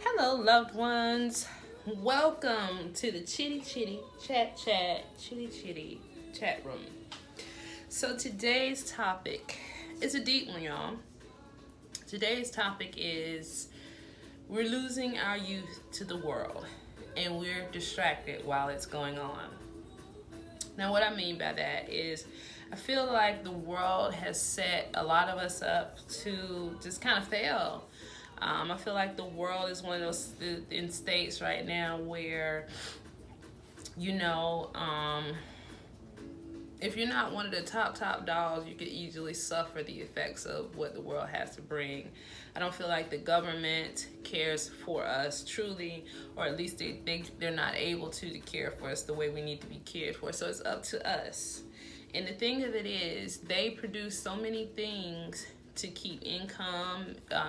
Hello, loved ones. Welcome to the Chitty chat room. So today's topic is a deep one, y'all. Today's topic is we're losing our youth to the world and we're distracted while it's going on. Now, what I mean by that is I feel like the world has set a lot of us up to just kind of fail. I feel like the world is one of those in states right now where, you know, if you're not one of the top dogs, you could easily suffer the effects of what the world has to bring. I don't feel like the government cares for us truly, or at least they're not able to care for us the way we need to be cared for. So it's up to us. And the thing of it is, they produce so many things to keep income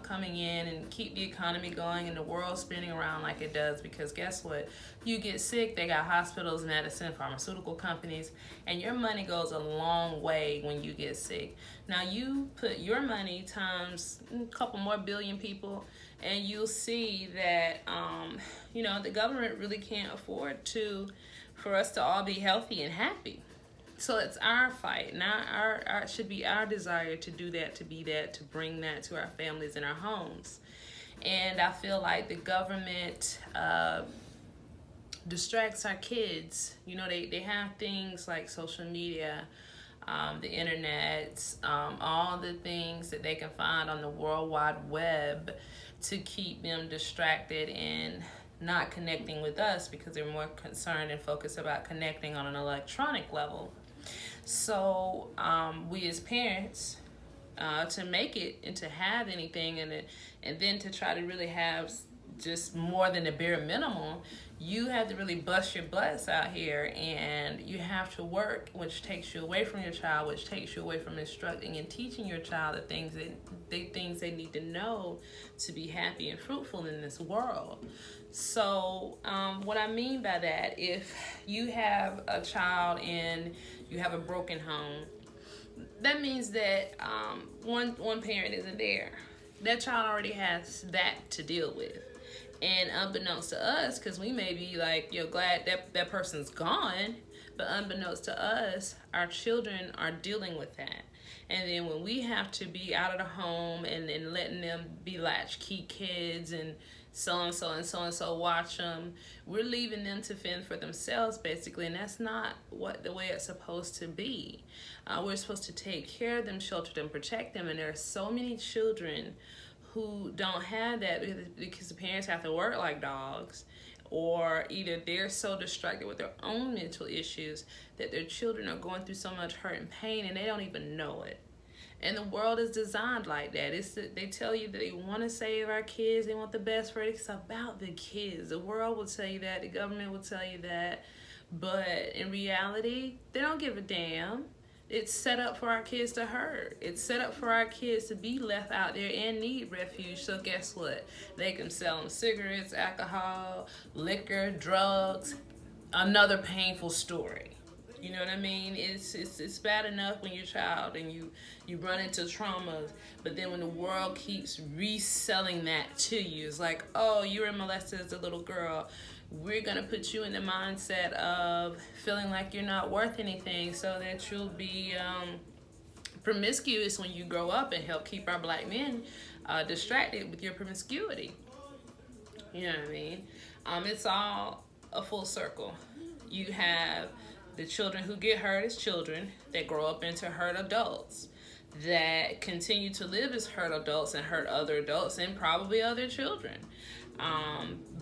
coming in and keep the economy going and the world spinning around like it does, because guess what? You get sick, they got hospitals, medicine, pharmaceutical companies, and your money goes a long way when you get sick. Now you put your money times a couple more billion people and you'll see that the government really can't afford for us to all be healthy and happy. So it's our fight. Now our it should be our desire to do that, to be that, to bring that to our families and our homes. And I feel like the government distracts our kids. They have things like social media, the internet, all the things that they can find on the World Wide Web to keep them distracted and not connecting with us, because they're more concerned and focused about connecting on an electronic level. So we as parents, to make it and to have anything and then to try to really have just more than the bare minimum, you have to really bust your butts out here, and you have to work, which takes you away from your child, which takes you away from instructing and teaching your child the things they need to know to be happy and fruitful in this world. So what I mean by that, if you have a child and you have a broken home, that means that one parent isn't there. That child already has that to deal with. And unbeknownst to us, because we may be like, glad that person's gone, but unbeknownst to us, our children are dealing with that. And then when we have to be out of the home and letting them be latchkey kids and so and so watch them, we're leaving them to fend for themselves basically, and that's not the way it's supposed to be. We're supposed to take care of them, shelter them, protect them, and there are so many children who don't have that because the parents have to work like dogs, or either they're so distracted with their own mental issues that their children are going through so much hurt and pain and they don't even know it. And the world is designed like that. They tell you that they want to save our kids, they want the best for it. It's about the kids. The world will tell you that, the government will tell you that, but in reality, they don't give a damn. It's set up for our kids to hurt. It's set up for our kids to be left out there and need refuge. So guess what? They can sell them cigarettes, alcohol, liquor, drugs. Another painful story. You know what I mean? It's bad enough when you're a child and you run into traumas, but then when the world keeps reselling that to you, it's like, oh, you were molested as a little girl. We're going to put you in the mindset of feeling like you're not worth anything so that you'll be promiscuous when you grow up, and help keep our black men distracted with your promiscuity. You know what I mean? It's all a full circle. You have the children who get hurt as children that grow up into hurt adults that continue to live as hurt adults and hurt other adults and probably other children.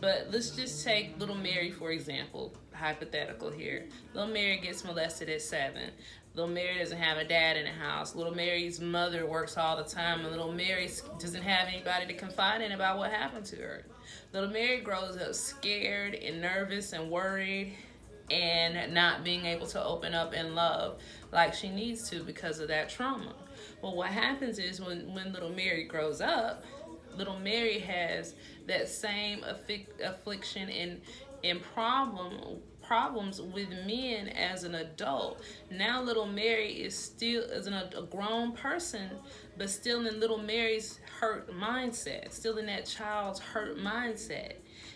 But let's just take little Mary, for example, hypothetical here. Little Mary gets molested at 7. Little Mary doesn't have a dad in the house. Little Mary's mother works all the time, and little Mary doesn't have anybody to confide in about what happened to her. Little Mary grows up scared and nervous and worried and not being able to open up and love like she needs to because of that trauma. Well, what happens is when little Mary grows up, little Mary has that same affliction and problem problems with men as an adult. Now little Mary is a grown person, but still in little Mary's hurt mindset, still in that child's hurt mindset.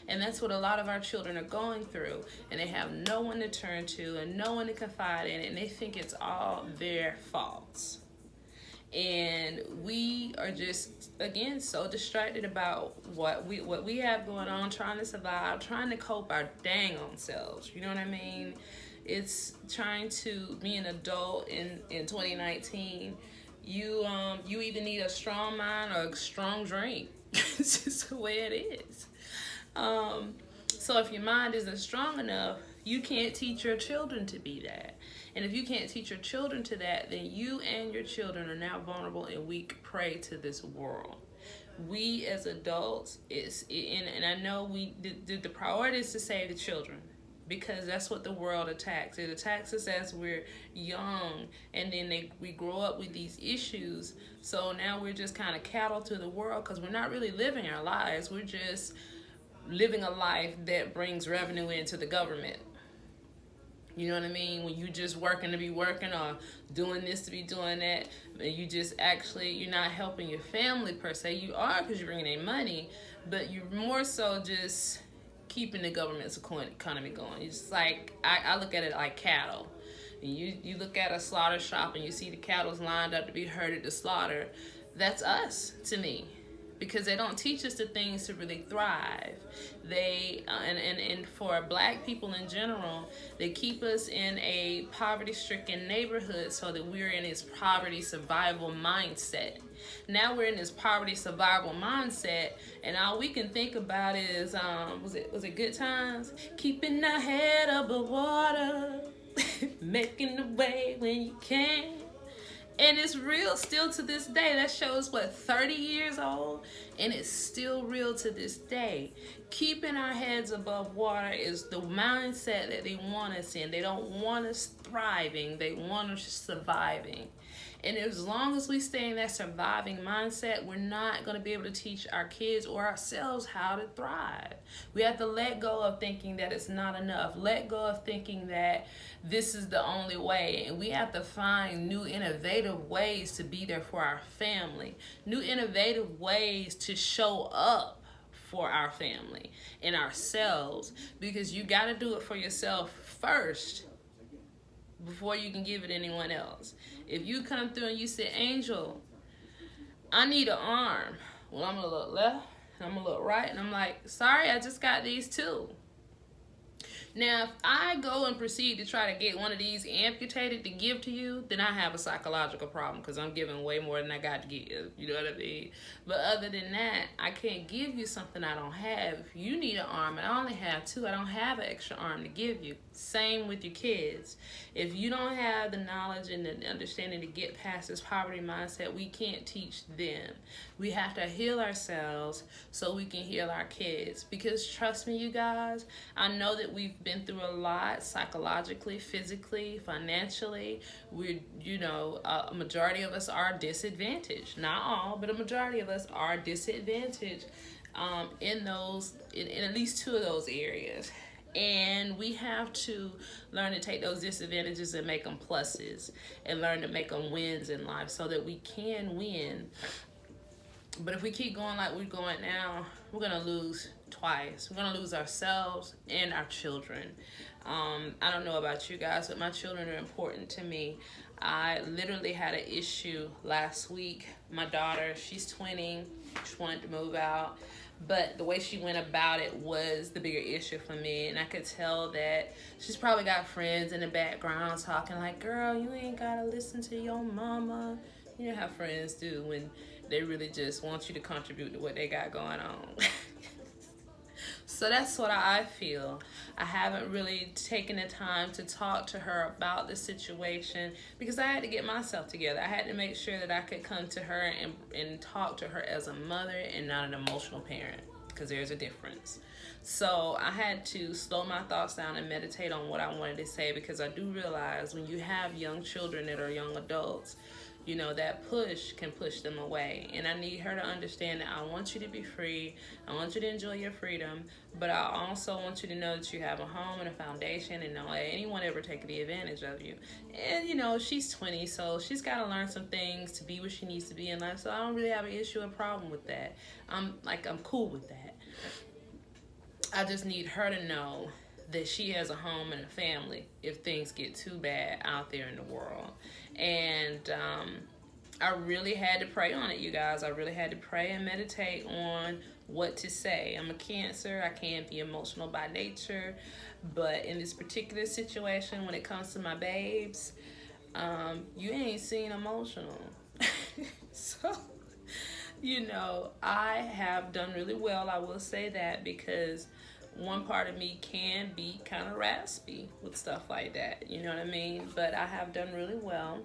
And that's what a lot of our children are going through. And they have no one to turn to and no one to confide in, and they think it's all their faults. And we are just, again, so distracted about what we have going on, trying to survive, trying to cope our dang own selves. You know what I mean? It's trying to be an adult in 2019. You either need a strong mind or a strong drink. It's just the way it is. So if your mind isn't strong enough, you can't teach your children to be that. And if you can't teach your children to that, then you and your children are now vulnerable and weak prey to this world. We as adults, and I know the priority is to save the children, because that's what the world attacks. It attacks us as we're young, and then we grow up with these issues. So now we're just kind of cattle to the world, because we're not really living our lives. We're just living a life that brings revenue into the government. You know what I mean? When you just working to be working, or doing this to be doing that, and you just you're not helping your family per se. You are, because you're bringing in money, but you're more so just keeping the government's economy going. It's just like, I look at it like cattle. And you look at a slaughter shop and you see the cattle's lined up to be herded to slaughter. That's us, to me. Because they don't teach us the things to really thrive. They and for Black people in general, they keep us in a poverty-stricken neighborhood so that we're in this poverty survival mindset. Now we're in this poverty survival mindset, and all we can think about is was it Good Times? Keeping our head above water, making the way when you can. And it's real still to this day. That show's 30 years old, and it's still real to this day. Keeping our heads above water is the mindset that they want us in. They don't want us thriving. They want us surviving. And as long as we stay in that surviving mindset, we're not going to be able to teach our kids or ourselves how to thrive. We have to let go of thinking that it's not enough. Let go of thinking that this is the only way. And we have to find new innovative ways to be there for our family. New innovative ways to show up for our family and ourselves. Because you got to do it for yourself first before you can give it to anyone else. If you come through and you say, Angel, I need an arm. Well, I'm going to look left, and I'm going to look right, and I'm like, sorry, I just got these two. Now, if I go and proceed to try to get one of these amputated to give to you, then I have a psychological problem, because I'm giving way more than I got to give. You know what I mean? But other than that, I can't give you something I don't have. If you need an arm and I only have two, I don't have an extra arm to give you. Same with your kids. If you don't have the knowledge and the understanding to get past this poverty mindset, we can't teach them. We have to heal ourselves so we can heal our kids. Because trust me, you guys, I know that we've been through a lot psychologically, physically, financially. A majority of us are disadvantaged. Not all, but a majority of us are disadvantaged in at least two of those areas. And we have to learn to take those disadvantages and make them pluses, and learn to make them wins in life so that we can win. But if we keep going like we're going now, we're going to lose twice. We're going to lose ourselves and our children. I don't know about you guys, but my children are important to me. I literally had an issue last week. My daughter, she's 20. She wanted to move out. But the way she went about it was the bigger issue for me. And I could tell that she's probably got friends in the background talking like, girl, you ain't got to listen to your mama. You know how friends do when they really just want you to contribute to what they got going on. So that's what I feel. I haven't really taken the time to talk to her about the situation because I had to get myself together. I had to make sure that I could come to her and talk to her as a mother and not an emotional parent, because there's a difference. So I had to slow my thoughts down and meditate on what I wanted to say, because I do realize when you have young children that are young adults, you know, that push can push them away. And I need her to understand that I want you to be free. I want you to enjoy your freedom, but I also want you to know that you have a home and a foundation, and don't let anyone ever take the advantage of you. And, you know, she's 20, so she's got to learn some things to be where she needs to be in life. So I don't really have an issue or problem with that. I'm cool with that. I just need her to know that she has a home and a family if things get too bad out there in the world. And I really had to pray on it, you guys. I really had to pray and meditate on what to say. I'm a Cancer. I can't be emotional by nature. But in this particular situation, when it comes to my babes, you ain't seen emotional. So, you know, I have done really well. I will say that, because one part of me can be kind of raspy with stuff like that. You know what I mean? But I have done really well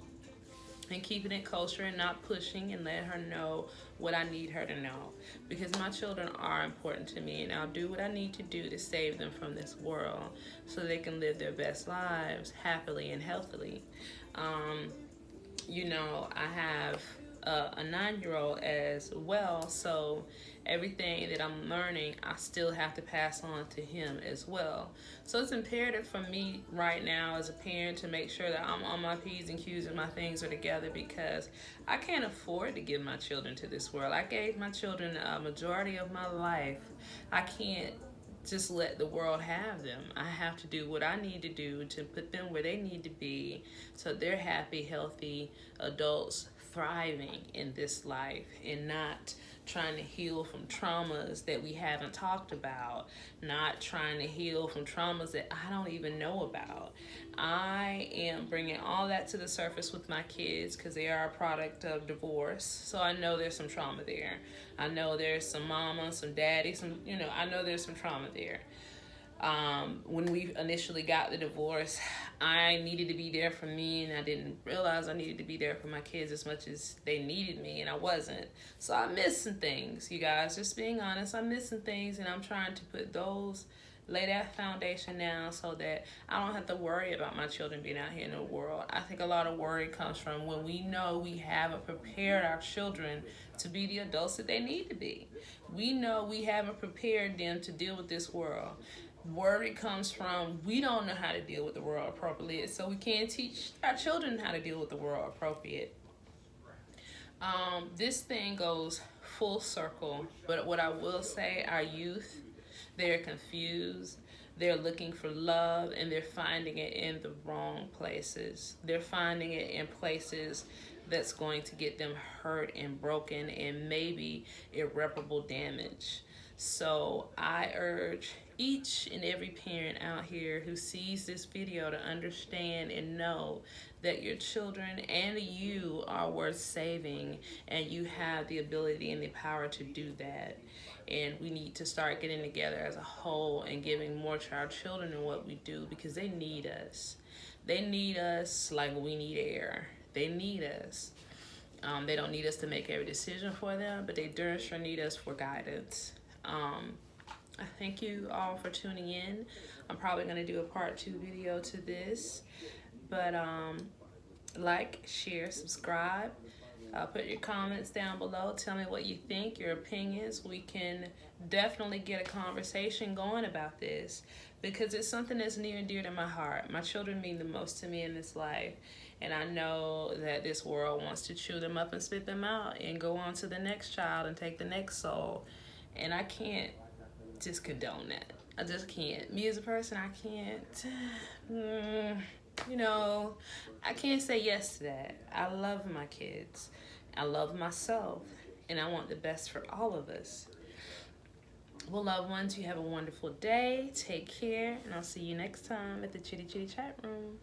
in keeping it kosher and not pushing, and letting her know what I need her to know. Because my children are important to me, and I'll do what I need to do to save them from this world so they can live their best lives happily and healthily. You know, I have a 9-year-old as well, so everything that I'm learning, I still have to pass on to him as well. So it's imperative for me right now as a parent to make sure that I'm on my P's and Q's and my things are together, because I can't afford to give my children to this world. I gave my children a majority of my life. I can't just let the world have them. I have to do what I need to do to put them where they need to be, so they're happy, healthy adults thriving in this life, and not trying to heal from traumas that we haven't talked about, not trying to heal from traumas that I don't even know about. I am bringing all that to the surface with my kids because they are a product of divorce. So I know there's some trauma there. I know there's some mama, some daddy, I know there's some trauma there. When we initially got the divorce, I needed to be there for me, and I didn't realize I needed to be there for my kids as much as they needed me, and I wasn't. So I missed some things, you guys. Just being honest, I'm missing things, and I'm trying to lay that foundation down so that I don't have to worry about my children being out here in the world. I think a lot of worry comes from when we know we haven't prepared our children to be the adults that they need to be. We know we haven't prepared them to deal with this world. Worry comes from we don't know how to deal with the world appropriately, so we can't teach our children how to deal with the world appropriate. This thing goes full circle, but what I will say, our youth, they're confused, they're looking for love, and they're finding it in the wrong places. They're finding it in places that's going to get them hurt and broken and maybe irreparable damage. So I urge each and every parent out here who sees this video to understand and know that your children and you are worth saving, and you have the ability and the power to do that. And we need to start getting together as a whole and giving more to our children than what we do, because they need us. They need us like we need air. They need us. They don't need us to make every decision for them, but they darn sure need us for guidance. I thank you all for tuning in. I'm probably going to do a part 2 video to this, but like, share, subscribe, put your comments down below. Tell me what you think, your opinions. We can definitely get a conversation going about this, because it's something that's near and dear to my heart. My children mean the most to me in this life, and I know that this world wants to chew them up and spit them out and go on to the next child and take the next soul. And I can't just condone that. I just can't. Me as a person, I can't. I can't say yes to that. I love my kids. I love myself. And I want the best for all of us. Well, loved ones, you have a wonderful day. Take care. And I'll see you next time at the Chitty Chitty Chat Room.